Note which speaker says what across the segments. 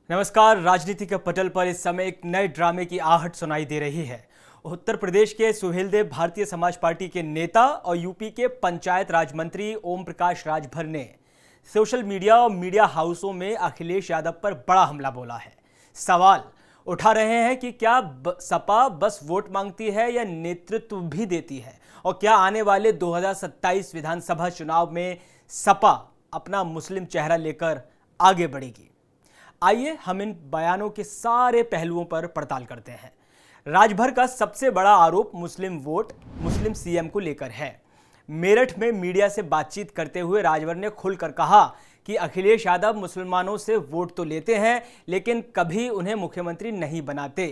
Speaker 1: नमस्कार। राजनीति के पटल पर इस समय एक नए ड्रामे की आहट सुनाई दे रही है। उत्तर प्रदेश के सुहेलदेव भारतीय समाज पार्टी के नेता और यूपी के पंचायत राज मंत्री ओम प्रकाश राजभर ने सोशल मीडिया और मीडिया हाउसों में अखिलेश यादव पर बड़ा हमला बोला है। सवाल उठा रहे हैं कि क्या सपा बस वोट मांगती है या नेतृत्व भी देती है, और क्या आने वाले 2027 विधानसभा चुनाव में सपा अपना मुस्लिम चेहरा लेकर आगे बढ़ेगी। आइए हम इन बयानों के सारे पहलुओं पर पड़ताल करते हैं। राजभर का सबसे बड़ा आरोप मुस्लिम वोट, मुस्लिम सीएम को लेकर है। मेरठ में मीडिया से बातचीत करते हुए राजभर ने खुलकर कहा कि अखिलेश यादव मुसलमानों से वोट तो लेते हैं, लेकिन कभी उन्हें मुख्यमंत्री नहीं बनाते।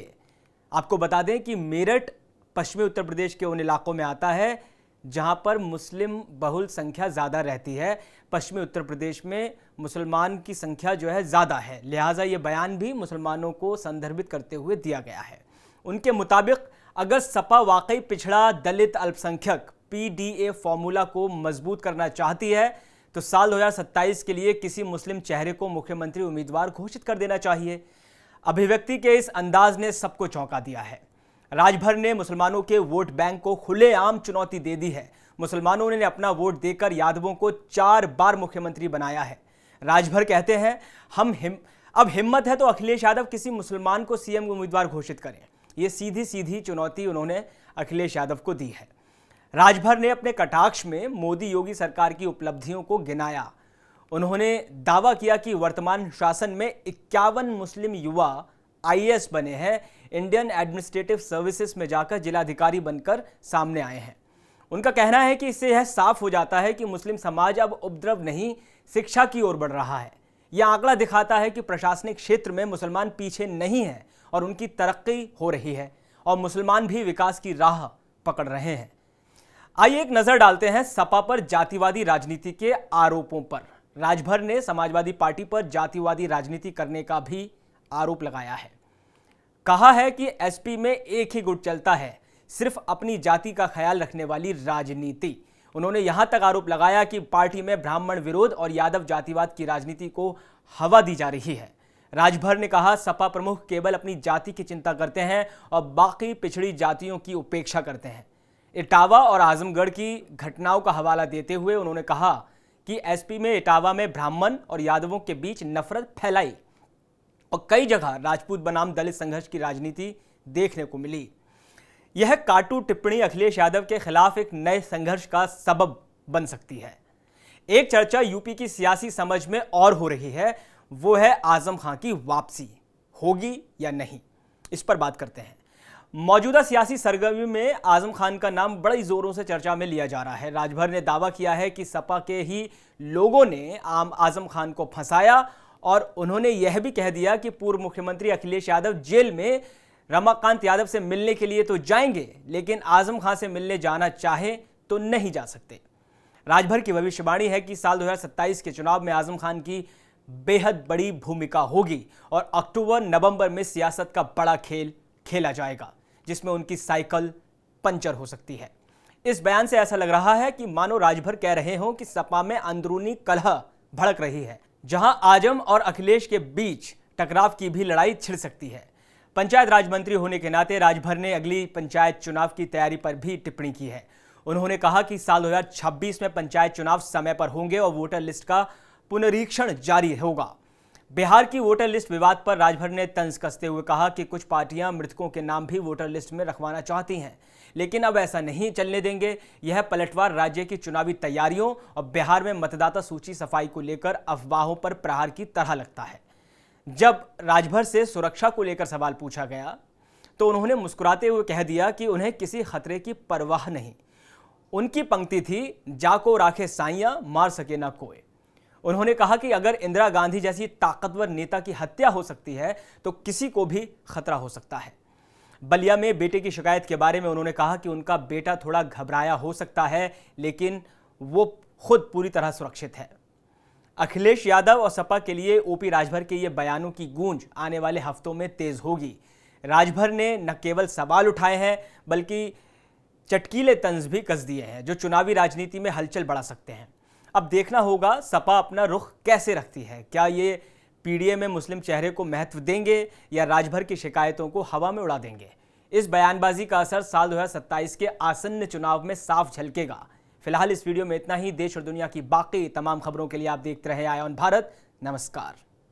Speaker 1: आपको बता दें कि मेरठ पश्चिमी उत्तर प्रदेश के उन इलाकों में आता है जहां पर मुस्लिम बहुल संख्या ज़्यादा रहती है। पश्चिमी उत्तर प्रदेश में मुसलमान की संख्या जो है ज़्यादा है, लिहाजा ये बयान भी मुसलमानों को संदर्भित करते हुए दिया गया है। उनके मुताबिक अगर सपा वाकई पिछड़ा दलित अल्पसंख्यक पीडीए फॉर्मूला को मजबूत करना चाहती है तो साल 2027 के लिए किसी मुस्लिम चेहरे को मुख्यमंत्री उम्मीदवार घोषित कर देना चाहिए। अभिव्यक्ति के इस अंदाज ने सबको चौंका दिया है। राजभर ने मुसलमानों के वोट बैंक को खुलेआम चुनौती दे दी है। मुसलमानों ने अपना वोट देकर यादवों को 4 बार मुख्यमंत्री बनाया है। राजभर कहते हैं अब हिम्मत है तो अखिलेश यादव किसी मुसलमान को सीएम उम्मीदवार घोषित करें। ये सीधी सीधी चुनौती उन्होंने अखिलेश यादव को दी है। राजभर ने अपने कटाक्ष में मोदी योगी सरकार की उपलब्धियों को गिनाया। उन्होंने दावा किया कि वर्तमान शासन में 51 मुस्लिम युवा आईएएस बने हैं, इंडियन एडमिनिस्ट्रेटिव सर्विसेज में जाकर जिलाधिकारी बनकर सामने आए हैं। उनका कहना है कि इससे यह साफ हो जाता है कि मुस्लिम समाज अब उपद्रव नहीं, शिक्षा की ओर बढ़ रहा है। यह आंकड़ा दिखाता है कि प्रशासनिक क्षेत्र में मुसलमान पीछे नहीं हैं और उनकी तरक्की हो रही है और मुसलमान भी विकास की राह पकड़ रहे हैं। आइए एक नजर डालते हैं सपा पर जातिवादी राजनीति के आरोपों पर। राजभर ने समाजवादी पार्टी पर जातिवादी राजनीति करने का भी आरोप लगाया है। कहा है कि एसपी में एक ही गुट चलता है, सिर्फ अपनी जाति का ख्याल रखने वाली राजनीति। उन्होंने यहां तक आरोप लगाया कि पार्टी में ब्राह्मण विरोध और यादव जातिवाद की राजनीति को हवा दी जा रही है। राजभर ने कहा सपा प्रमुख केवल अपनी जाति की चिंता करते हैं और बाकी पिछड़ी जातियों की उपेक्षा करते हैं। इटावा और आजमगढ़ की घटनाओं का हवाला देते हुए उन्होंने कहा कि एसपी में इटावा में ब्राह्मण और यादवों के बीच नफरत फैलाई और कई जगह राजपूत बनाम दलित संघर्ष की राजनीति देखने को मिली। यह काटू टिप्पणी अखिलेश यादव के खिलाफ एक नए संघर्ष का सबब बन सकती है। एक चर्चा यूपी की सियासी समझ में और हो रही है, वो है आजम खान की वापसी होगी या नहीं। इस पर बात करते हैं। मौजूदा सियासी सरगर्मी में आजम खान का नाम बड़ी जोरों से चर्चा में लिया जा रहा है। राजभर ने दावा किया है कि सपा के ही लोगों ने आजम खान को फंसाया और उन्होंने यह भी कह दिया कि पूर्व मुख्यमंत्री अखिलेश यादव जेल में रमाकांत यादव से मिलने के लिए तो जाएंगे, लेकिन आजम खान से मिलने जाना चाहे तो नहीं जा सकते। राजभर की भविष्यवाणी है कि साल 2027 के चुनाव में आजम खान की बेहद बड़ी भूमिका होगी और अक्टूबर-नवंबर में सियासत का बड़ा खेल खेला जाएगा, जिसमें उनकी साइकिल पंचर हो सकती है। इस बयान से ऐसा लग रहा है कि मानो राजभर कह रहे हों कि सपा में अंदरूनी कलह भड़क रही है, जहां आजम और अखिलेश के बीच टकराव की भी लड़ाई छिड़ सकती है। पंचायत राज मंत्री होने के नाते राजभर ने अगली पंचायत चुनाव की तैयारी पर भी टिप्पणी की है। उन्होंने कहा कि साल 2026 में पंचायत चुनाव समय पर होंगे और वोटर लिस्ट का पुनरीक्षण जारी होगा। बिहार की वोटर लिस्ट विवाद पर राजभर ने तंज कसते हुए कहा कि कुछ पार्टियां मृतकों के नाम भी वोटर लिस्ट में रखवाना चाहती हैं, लेकिन अब ऐसा नहीं चलने देंगे। यह पलटवार राज्य की चुनावी तैयारियों और बिहार में मतदाता सूची सफाई को लेकर अफवाहों पर प्रहार की तरह लगता है। जब राजभर से सुरक्षा को लेकर सवाल पूछा गया तो उन्होंने मुस्कुराते हुए कह दिया कि उन्हें किसी खतरे की परवाह नहीं। उनकी पंक्ति थी, जाको राखे साइयां मार सके ना कोई। उन्होंने कहा कि अगर इंदिरा गांधी जैसी ताकतवर नेता की हत्या हो सकती है तो किसी को भी खतरा हो सकता है। बलिया में बेटे की शिकायत के बारे में उन्होंने कहा कि उनका बेटा थोड़ा घबराया हो सकता है, लेकिन वो खुद पूरी तरह सुरक्षित है। अखिलेश यादव और सपा के लिए ओपी राजभर के ये बयानों की गूंज आने वाले हफ्तों में तेज होगी। राजभर ने न केवल सवाल उठाए हैं बल्कि चटकीले तंज भी कस दिए हैं, जो चुनावी राजनीति में हलचल बढ़ा सकते हैं। अब देखना होगा सपा अपना रुख कैसे रखती है। क्या ये पीडीए में मुस्लिम चेहरे को महत्व देंगे या राजभर की शिकायतों को हवा में उड़ा देंगे। इस बयानबाजी का असर साल 2027 के आसन्न चुनाव में साफ झलकेगा। फिलहाल इस वीडियो में इतना ही। देश और दुनिया की बाकी तमाम खबरों के लिए आप देखते रहे आय ऑन भारत। नमस्कार।